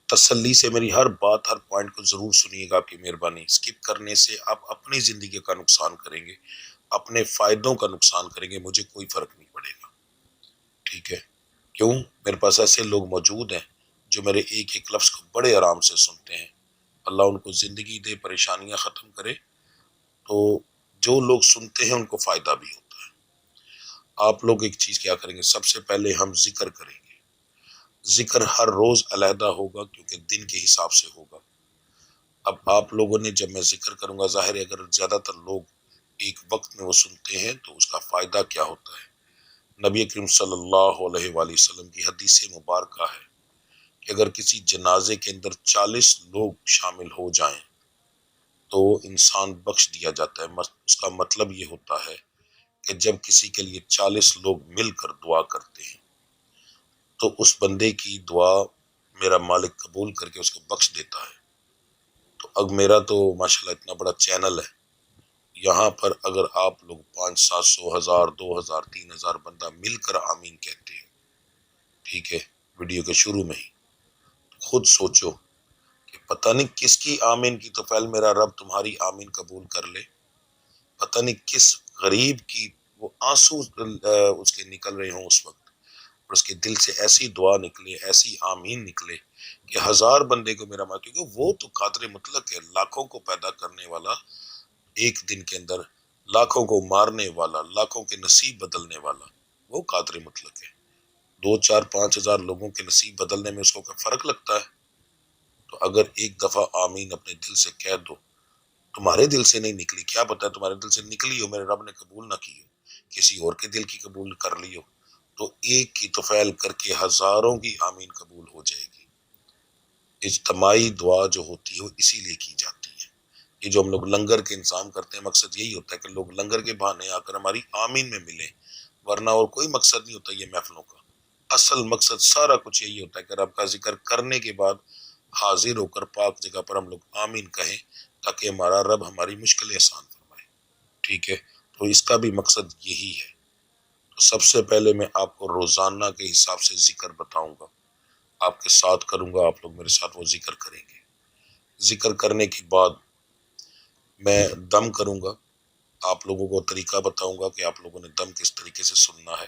تسلی سے میری ہر بات، ہر پوائنٹ کو ضرور سنیے گا، آپ کی مہربانی. اسکپ کرنے سے آپ اپنی زندگی کا نقصان کریں گے، اپنے فائدوں کا نقصان کریں گے. مجھے کوئی فرق نہیں پڑے گا. ٹھیک ہے، کیوں؟ میرے پاس ایسے لوگ موجود ہیں جو میرے ایک ایک لفظ کو بڑے آرام سے سنتے ہیں. اللہ ان کو زندگی دے، پریشانیاں ختم کرے. تو جو لوگ سنتے ہیں ان کو فائدہ بھی ہوتا ہے. آپ لوگ ایک چیز کیا کریں گے، سب سے پہلے ہم ذکر کریں گے. ذکر ہر روز علیحدہ ہوگا کیونکہ دن کے حساب سے ہوگا. اب آپ لوگوں نے، جب میں ذکر کروں گا، ظاہر ہے اگر زیادہ تر لوگ ایک وقت میں وہ سنتے ہیں تو اس کا فائدہ کیا ہوتا ہے. نبی کریم صلی اللہ علیہ وآلہ وسلم کی حدیث مبارکہ ہے کہ اگر کسی جنازے کے اندر 40 لوگ شامل ہو جائیں تو انسان بخش دیا جاتا ہے. اس کا مطلب یہ ہوتا ہے کہ جب کسی کے لیے 40 لوگ مل کر دعا کرتے ہیں تو اس بندے کی دعا میرا مالک قبول کر کے اس کو بخش دیتا ہے. تو اب میرا تو ماشاءاللہ اتنا بڑا چینل ہے، یہاں پر اگر آپ لوگ 500 700 1000 2000 3000 بندہ مل کر آمین کہتے ہیں، ٹھیک ہے، ویڈیو کے شروع میں ہی خود سوچو کہ پتہ نہیں کس کی آمین کی تو فعل میرا رب تمہاری آمین قبول کر لے. پتہ نہیں کس غریب کی وہ آنسو اس کے نکل رہے ہوں اس وقت، اور اس کے دل سے ایسی دعا نکلے، ایسی آمین نکلے کہ 1000 بندے کو میرا ماں، کیونکہ وہ تو قادر مطلق ہے، لاکھوں کو پیدا کرنے والا، ایک دن کے اندر لاکھوں کو مارنے والا، لاکھوں کے نصیب بدلنے والا، وہ قادر مطلق ہے. 2 4 5 ہزار لوگوں کے نصیب بدلنے میں اس کو فرق لگتا ہے. تو اگر ایک دفعہ آمین اپنے دل سے کہہ دو، تمہارے دل سے نہیں نکلی، کیا پتہ تمہارے دل سے نکلی ہو، میرے رب نے قبول نہ کی ہو، کسی اور کے دل کی قبول کر لی ہو، تو ایک کی توفیل کر کے ہزاروں کی آمین قبول ہو جائے گی. اجتماعی دعا جو ہوتی ہے وہ اسی لیے کی جاتی ہے. یہ جو ہم لوگ لنگر کے انتظام کرتے ہیں، مقصد یہی ہوتا ہے کہ لوگ لنگر کے بہانے آ کر ہماری آمین میں ملیں، ورنہ اور کوئی مقصد نہیں ہوتا یہ محفلوں کا. اصل مقصد سارا کچھ یہی ہوتا ہے کہ رب کا ذکر کرنے کے بعد حاضر ہو کر پاک جگہ پر ہم لوگ آمین کہیں تاکہ ہمارا رب ہماری مشکلیں آسان فرمائے. ٹھیک ہے، تو اس کا بھی مقصد یہی ہے. تو سب سے پہلے میں آپ کو روزانہ کے حساب سے ذکر بتاؤں گا، آپ کے ساتھ کروں گا، آپ لوگ میرے ساتھ وہ ذکر کریں گے. ذکر کرنے کے بعد میں دم کروں گا، آپ لوگوں کو طریقہ بتاؤں گا کہ آپ لوگوں نے دم کس طریقے سے سننا ہے.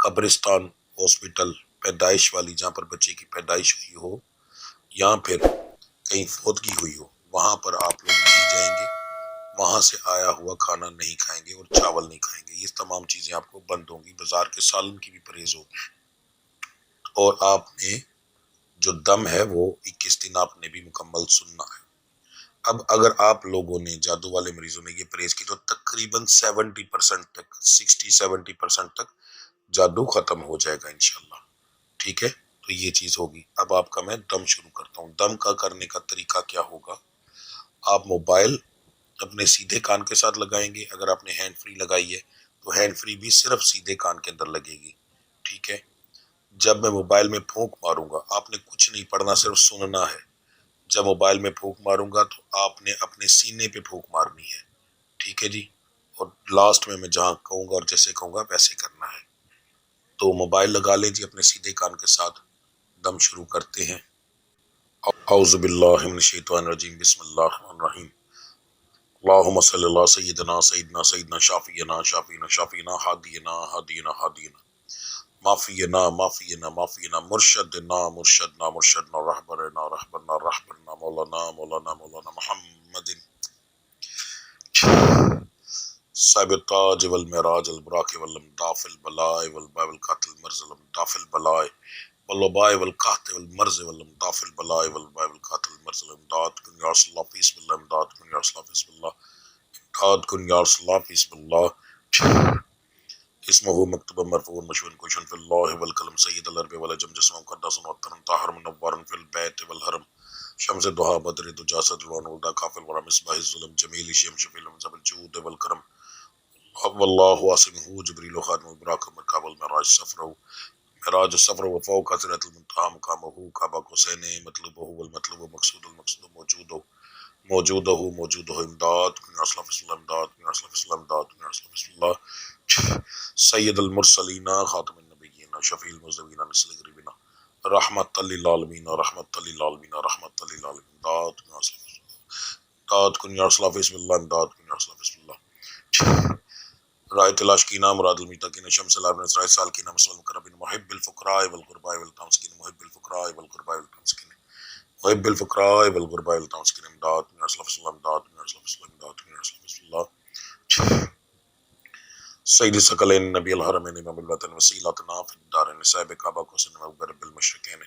قبرستان، ہاسپٹل، پیدائش والی جہاں پر بچے کی پیدائش ہوئی ہو یا پھر کہیں فوتگی ہوئی ہو، وہاں پر آپ لوگ نہیں جائیں گے، وہاں سے آیا ہوا کھانا نہیں کھائیں گے اور چاول نہیں کھائیں گے۔ یہ تمام چیزیں آپ کو بند ہوں گی۔ بازار کے سالن کی بھی پرہیز ہوگی، اور آپ نے جو دم ہے وہ 21 دن آپ نے بھی مکمل سننا ہے۔ اب اگر آپ لوگوں نے، جادو والے مریضوں نے یہ پرہیز کی تو تقریباً 70% تک، 60-70% تک جادو ختم ہو جائے گا انشاءاللہ، ٹھیک ہے؟ تو یہ چیز ہوگی۔ اب آپ کا میں دم شروع کرتا ہوں۔ دم کا کرنے کا طریقہ کیا ہوگا؟ آپ موبائل اپنے سیدھے کان کے ساتھ لگائیں گے۔ اگر آپ نے ہینڈ فری لگائی ہے تو ہینڈ فری بھی صرف سیدھے کان کے اندر لگے گی، ٹھیک ہے؟ جب میں موبائل میں پھونک ماروں گا، آپ نے کچھ نہیں پڑھنا، صرف سننا ہے۔ جب موبائل میں پھونک ماروں گا تو آپ نے اپنے سینے پہ پھونک مارنی ہے، ٹھیک ہے جی؟ اور لاسٹ میں جہاں کہوں گا اور جیسے کہوں گا ویسے کرنا ہے۔ تو موبائل لگا لیں جی اپنے سیدھے کان کے ساتھ، دم شروع کرتے ہیں۔ اعوذ باللہ من الشیطان الرجیم، بسم اللہ الرحمن الرحیم۔ اللہم صلی اللہ سیدنا سیدنا سیدنا شافینا شافینا شافینا ہادینا ہادینا ہادینا معافینا معافینا معافینا مرشدنا مرشدنا مرشدنا رہبرنا رہبرنا رہبرنا مولانا مولانا مولانا محمد صاحب التاج والمعراج البراق والامداف البلائے والباء والقاتل المرز والامداف البلائے والوباء والقحط والمرز والامداف البلائے والباء والقاتل المرز والامداد کن یا رسول اللہ فی بسم اللہ، امداد کن یا رسول اللہ فی بسم اللہ، امداد کن یا رسول اللہ فی بسم اللہ۔ اسمہ مکتوب مرفوع مشہور کوشن فی اللہ والکلم سید العرب والعجم جسم مقدس وطن طاہر منور فی البیت والحرم شمس دہا بدر دجا صدر ونولدا کافل ورا مصباح الظلم جمیل شیم شفیل منزب الجود والکرم واللہ واسمہ جبریل و خاتم البراق مرکاب المعراج سفرہ معراج السفر وفوق حضرت المنتہا مقامہ کعبہ حسین مطلوبہ والمطلوب مقصود المقصود موجودہ امداد کن یا رسول اللہ فی اللہ، امداد کن یا رسول اللہ فی اللہ، امداد کن یا رسول اللہ فی اللہ، سید المرسلین خاتم النبیین شفیع المذنبین مثل غریبنا رحمت للعالمین رحمت للعالمین رحمت للعالمین، امداد کن یا رسول اللہ فی اللہ، امداد کن یا رسول اللہ فی اللہ، امداد کن یا رسول اللہ فی اللہ۔ رائے تلاش کی نام مراد المتقین شمس العرب اسرائیل سال کی نام مسلم مقربین محب الفقراء والغرباء والتمسکین محب الفقراء والغرباء والتمسکین محب الفقراء والغرباء والتمسکین، امداد کن یا رسول اللہ فی اللہ، امداد کن یا رسول اللہ فی اللہ، امداد کن یا رسول اللہ فی اللہ۔ سید ثقلین نبی الحرمین امام الوطن وسیلتنا فی الدارین صاحب کعبہ کو سن رب المشرقین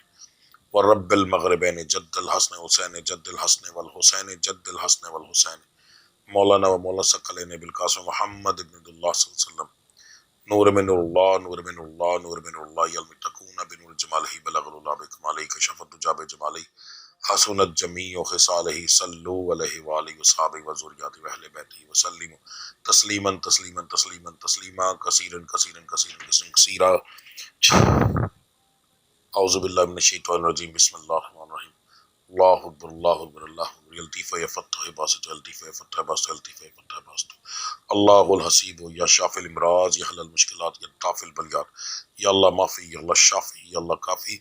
ورب المغربین جد الحسن حسین جد الحسن والحسین جد الحسن والحسین مولانا و مولا ثقلین بالقاسم محمد ابن اللہ صلی اللہ علیہ وسلم نور من اللہ نور من اللہ نور من اللہ یلمتقون بنور جمالہ بلغ اللہ بکمالہ کشف الدجا بجمالہ حسنت جمیع خصالہ صلو علیہ وآلہ وصحابہ وذریاتہ واہل بیتہ وسلم تسلیما تسلیما تسلیما تسلیما کثیرا کثیرا کثیرا کثیرا۔ اعوذ باللہ من الشیطان الرجیم، بسم اللہ الرحمن الرحیم۔ اللہ اکبر اللہ اکبر اللہ اکبر، یلطیف یفتح باسط یلطیف یفتح باسط یلطیف یفتح باسط، اللہ الحسیب یا شافی الامراض یا حل المشکلات یا دافع البلیات، یا اللہ معافی یا اللہ شافی یا اللہ کافی۔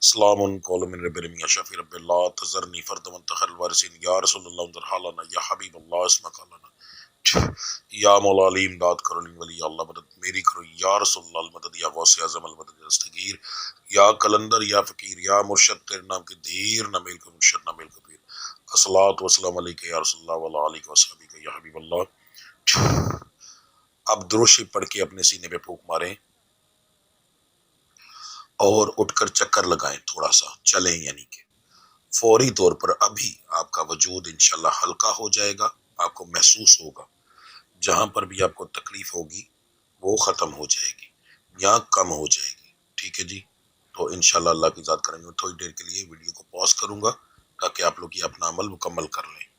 سلام قول من رب العالمین یا شافی رب اللہ تذرنی فرد منتخر الوارثین یا رسول اللہ انظر حالنا یا حبیب اللہ اسمک لنا، یا مولا علی امداد کرو علی ولی یا اللہ مدد میری کرو یا رسول اللہ المدد یا غوث اعظم المدد یا دستگیر یا کلندر یا فقیر یا مرشد تیرے نام کے دھیر نہ میل کو مرشد نہ میل کو پیر، الصلاۃ والسلام علیک یا رسول اللہ وعلی آلہ وصحبہ یا حبیب اللہ۔ اب درود شریف پڑھ کے اپنے سینے پہ پھونک ماریں اور اٹھ کر چکر لگائیں، تھوڑا سا چلیں، یعنی کہ فوری طور پر ابھی آپ کا وجود انشاءاللہ ہلکا ہو جائے گا، آپ کو محسوس ہوگا جہاں پر بھی آپ کو تکلیف ہوگی وہ ختم ہو جائے گی یا کم ہو جائے گی، ٹھیک ہے جی؟ تو انشاءاللہ اللہ کی ذات کریں گے۔ تھوڑی دیر کے لیے ویڈیو کو پاز کروں گا تاکہ آپ لوگ یہ اپنا عمل مکمل کر لیں۔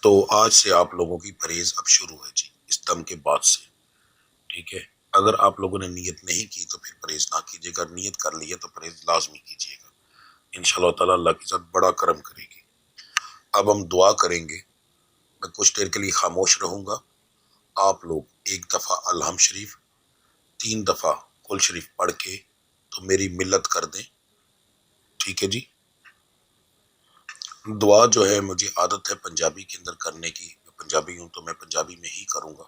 تو آج سے آپ لوگوں کی پرہیز اب شروع ہے جی، اس دم کے بعد سے، ٹھیک ہے؟ اگر آپ لوگوں نے نیت نہیں کی تو پھر پرہیز نہ کیجیے، اگر نیت کر لی ہے تو پرہیز لازمی کیجیے گا، انشاءاللہ تعالیٰ اللہ کی ذات بڑا کرم کرے گی۔ اب ہم دعا کریں گے، میں کچھ دیر کے لیے خاموش رہوں گا آپ لوگ ایک دفعہ الحمد شریف 3 دفعہ کل شریف پڑھ کے تو میری ملت کر دیں، ٹھیک ہے جی۔ دعا جو ہے مجھے عادت ہے پنجابی کے اندر کرنے کی، میں پنجابی ہوں تو میں پنجابی میں ہی کروں گا،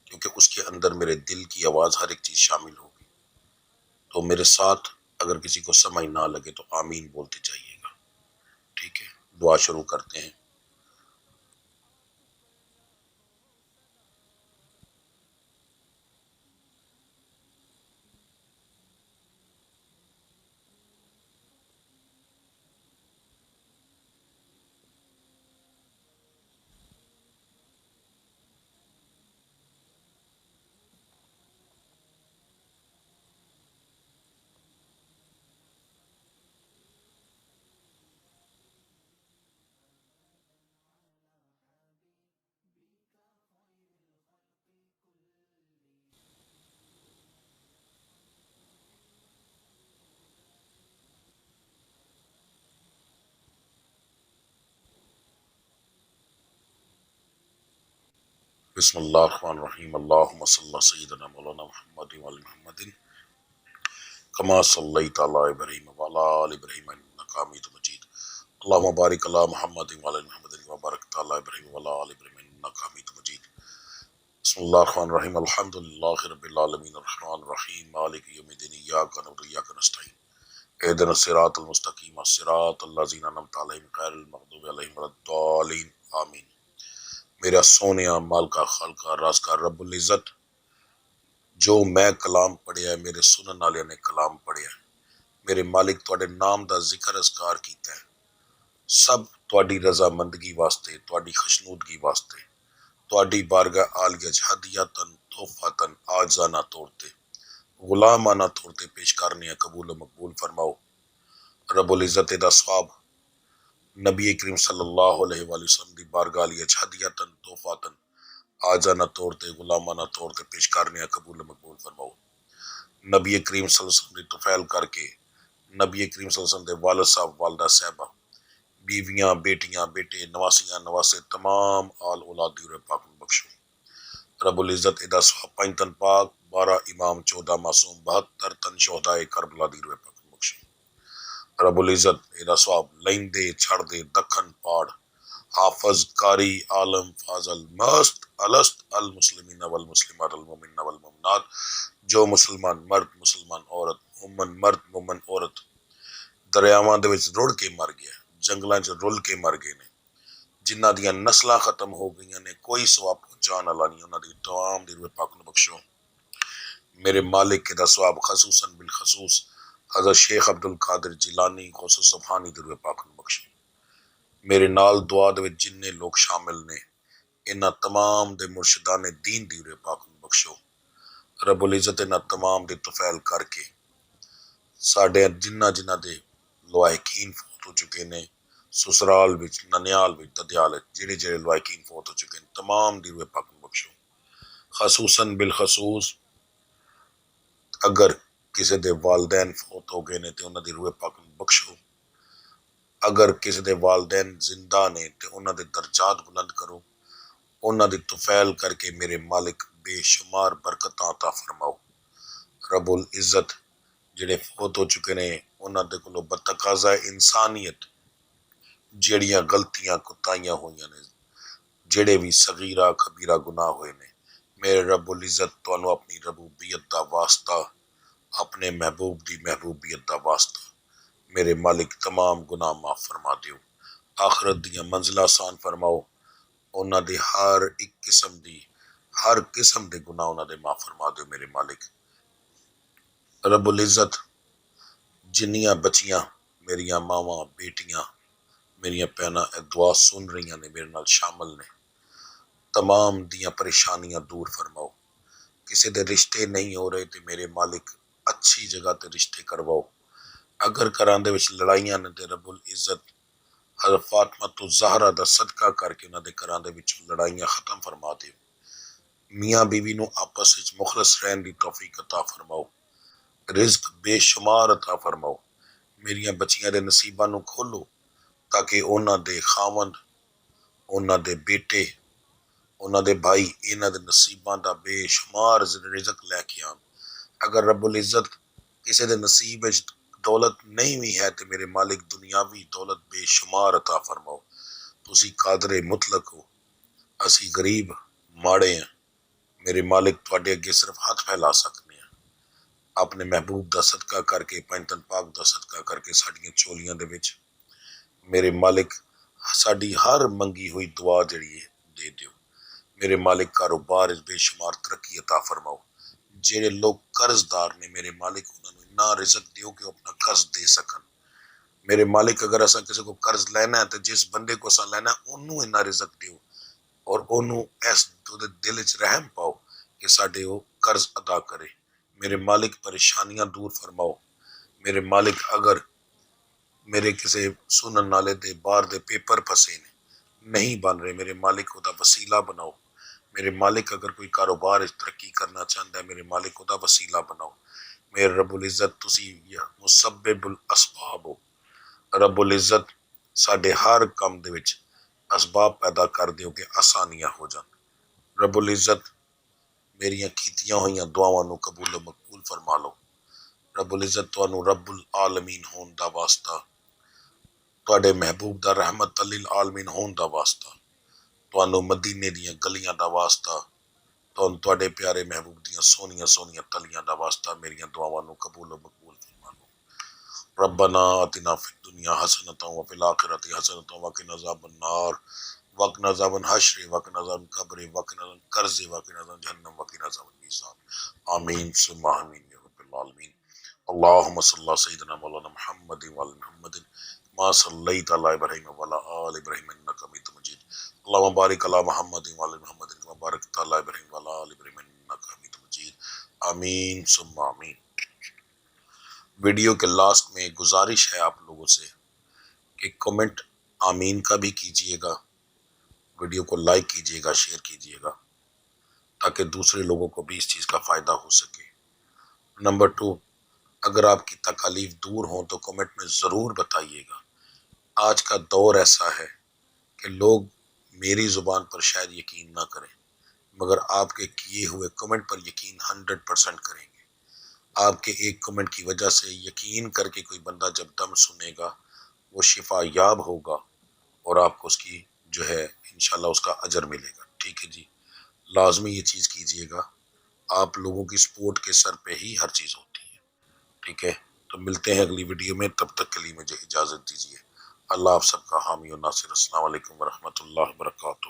کیونکہ اس کے اندر میرے دل کی آواز ہر ایک چیز شامل ہوگی۔ تو میرے ساتھ اگر کسی کو سمجھ نہ لگے تو آمین بولتے جائیے گا، ٹھیک ہے۔ دعا شروع کرتے ہیں۔ بسم اللہ الرحمن الرحیم، اللہم صلی اللہ سیدنا مولانا محمد وعلی محمد کما صلیت علی ابراہیم وعلی آل ابراہیم انک حمید مجید، اللہم بارک علی محمد وعلی محمد کما بارکت علی ابراہیم وعلی آل ابراہیم انک حمید مجید۔ بسم اللہ الرحمن الرحیم، الحمدللہ رب العالمین، الرحمن الرحیم، مالک یوم الدین، ایاک نعبد و ایاک نستعین، اہدنا الصراط المستقیم صراط الذین انعمت علیہم غیر المغضوب علیہم ولا الضالین، آمین۔ میرا سونیا مالکا خالقہ رازقہ رب العزت، جو میں کلام پڑھیا ہے، میرے سنن والے نے کلام پڑھیا ہے، میرے مالک تواڈے نام دا ذکر اذکار کیتا ہے، سب تواڈی رضا مندگی واسطے، تواڈی خشنودگی واسطے، تواڈی بارگاہ عالیہ ہدیتاً تحفتاً عاجزانہ طور تے غلامانہ طور تے پیش کرنے قبول و مقبول فرماؤ۔ رب العزت دا ثواب نبی کریم صلی اللہ علیہ وآلہ وسلم دی بارگاہ عالیہ ہدیتاً تحفتاً عاجزانہ طور تے غلامانہ طور تے پیش کرنے قبول و مقبول فرماؤ۔ نبی کریم صلی اللہ علیہ وسلم دی طفیل کر کے نبی کریم صلی اللہ علیہ وسلم دے والد صاحب والدہ صاحبہ، بیویاں بیٹیاں بیٹے نواسیاں نواسے تمام آل اولاد دی روح پاک نوں بخشو۔ رب العزت ادا ثواب 5 تن پاک، 12 امام، 14 معصوم، 72 تن شہدائے کربلا دی روح پاک نوں بخشو۔ رب العزت ادا ثواب لیندے چھڑ دے دکھن پاڑ حافظ قاری عالم فاضل مست الست المسلمین والمسلمات المومنین والمومنات، جو مسلمان مرد مسلمان عورت، مومن مرد مومن عورت دریاواں دے وچ رڑ کے مر گیا، جنگلاں چ رل کے مر گئے نے، جنہاں دیاں نسلاں ختم ہو گئیاں نے، کوئی ثواب پہنچان والا نہیں، انہاں دی تمام دی روح پاک نوں بخشو۔ میرے مالک دا ثواب خصوصاً بالخصوص حضرت شیخ عبد القادر جیلانی خصوص سبحانی دی روح پاک نوں بخشو۔ میرے نال دعا دے وچ جننے لوگ شامل نے، انہاں تمام دے مرشدان دین دی روح پاک نوں بخشو۔ رب العزت انہاں تمام دے طفیل کر کے ساڈے جنہ دے لواحقین فوت ہو چکے نے، سسرال وچ، ننیال وچ، ددیال وچ، جڑے لواحقین فوت ہو چکے ہیں، تمام دی روح پاک نوں بخشو۔ خصوصاً بالخصوص اگر کسی دے والدین فوت ہو گئے نے تے انہاں دی روح پاک نوں بخشو۔ اگر کسی دے والدین زندہ نے تے انہاں دے درجات بلند کرو، انہاں دی طفیل کر کے میرے مالک بے شمار برکتاں عطا فرماؤ۔ رب العزت جڑے فوت ہو چکے نے انہاں دے کولوں بتقاضۂ انسانیت جڑیاں غلطیاں کوتاہیاں ہوئیاں نے، جڑے بھی صغیرہ کبیرہ گناہ ہوئے نے، میرے رب العزت تانوں اپنی ربوبیت دا واسطہ، اپنے محبوب دی محبوبیت دا واسطہ میرے مالک تمام گناہ معاف فرما دیو، آخرت دیاں منزلہ آسان فرماؤ، انہاں دی ہر قسم دے گناہ انہاں دے معاف فرما دیو میرے مالک۔ رب العزت جنیاں بچیاں میریاں ماواں بیٹیاں میریاں بہناں اے دعا سن رہیاں نے، میرے نال شامل نے، تمام دیاں پریشانیاں دور فرماؤ۔ کسی دے رشتے نہیں ہو رہے تے میرے مالک اچھی جگہ تے رشتے کرواؤ۔ اگر گھراں دے وچ لڑائیاں نے تے رب العزت حضرت فاطمہ تو زہرا دا صدقہ کر کے انہاں دے گھراں دے وچ لڑائیاں ختم فرما دیو۔ میاں بیوی نو آپس وچ مخلص رہن دی توفیق عطا فرماؤ، رزق بے شمار عطا فرماؤ۔ میریاں بچیاں دے نصیباں نو کھولو تاکہ انہاں دے خاوند، انہاں دے بیٹے، انہاں دے بھائی انہاں دے نصیباں دا بے شمار رزق لے کے آن۔ اگر رب العزت کسی دے نصیب وچ دولت نہیں بھی ہے تو میرے مالک دنیاوی دولت بے شمار عطا فرماؤ۔ تسی قادر مطلق ہو، اسی غریب ماڑے ہیں، میرے مالک تواڈے اگے صرف ہاتھ پھیلا سکنے ہیں۔ اپنے محبوب دا صدقہ کر کے، پنجتن پاک دا صدقہ کر کے ساڈیاں چولیاں دے وچ میرے مالک ساڈی ہر منگی ہوئی دعا جڑی ہے دے دیو۔ میرے مالک کاروبار بے شمار ترقی عطا فرماؤ۔ جڑے لوگ قرض دار نے میرے مالک انہاں نوں اتنا رزق دیو کہ وہ اپنا قرض دے سکن۔ میرے مالک اگر اساں کسی کو قرض لینا ہے تو جس بندے کو اساں لینا ہے انہوں اتنا رزق دیو اور انہوں اس دل وچ رحم پاؤ کہ ساڈے وہ قرض ادا کرے۔ میرے مالک پریشانیاں دور فرماؤ۔ میرے مالک اگر میرے کسی سنن نالے دے باہر دے پیپر پھسے نے نہیں بن رہے، میرے مالک کو دا وسیلہ بناؤ۔ میرے مالک اگر کوئی کاروبار ترقی کرنا چاہتا ہے، میرے مالک کو دا وسیلہ بناؤ۔ میرے رب العزت تسی مسبب الاسباب ہو۔ رب العزت ساڈے ہر کام دے وچ اسباب پیدا کر دیو کہ آسانیاں ہو جان۔ رب العزت میریاں کیتیاں ہوئیاں دعاواں نو قبول و مقبول فرما لو۔ رب العزت تانوں رب العالمین ہون دا واسطہ، تواڈے محبوب دا رحمت للعالمین ہون دا واسطہ، تانوں مدینے دیاں گلیاں دا واسطہ، تواڈے پیارے محبوب دیاں سونیاں سونیاں تلیاں دا واسطہ میریاں دعاواں نو قبول و مقبول فرما لو۔ ربنا آتنا فی الدنیا حسنۃ وفی الآخرۃ حسنۃ وقنا عذاب النار وقنا عذاب الحشر وقنا عذاب القبر وقنا عذاب القرض وقنا عذاب جہنم وقنا عذاب المیزان آمین ثم آمین یا رب العالمین۔ اللهم صل على سيدنا مولانا محمد وعلى محمد ما صليت على ابراهيم وعلى آل ابراهيم انك حميد مجيد اللهم بارك على محمد وعلى محمد كما باركت على ابراهيم وعلى آل ابراهيم انك حميد مجيد آمین ثم آمین۔ ویڈیو کے لاسٹ میں ایک گزارش ہے آپ لوگوں سے کہ کمنٹ آمین کا بھی کیجئے گا، ویڈیو کو لائک کیجئے گا، شیئر کیجئے گا تاکہ دوسرے لوگوں کو بھی اس چیز کا فائدہ ہو سکے۔ نمبر 2، اگر آپ کی تکالیف دور ہوں تو کمنٹ میں ضرور بتائیے گا۔ آج کا دور ایسا ہے کہ لوگ میری زبان پر شاید یقین نہ کریں مگر آپ کے کیے ہوئے کمنٹ پر یقین 100% کریں گے۔ آپ کے ایک کمنٹ کی وجہ سے یقین کر کے کوئی بندہ جب دم سنے گا وہ شفا یاب ہوگا اور آپ کو اس کی جو ہے انشاءاللہ اس کا اجر ملے گا۔ ٹھیک ہے جی، لازمی یہ چیز کیجئے گا۔ آپ لوگوں کی سپورٹ کے سر پہ ہی ہر چیز ہوتی ہے۔ ٹھیک ہے، تو ملتے ہیں اگلی ویڈیو میں، تب تک کے لیے مجھے اجازت دیجیے۔ اللہ آپ سب کا حامی و ناصر۔ السلام علیکم ورحمۃ اللہ وبرکاتہ۔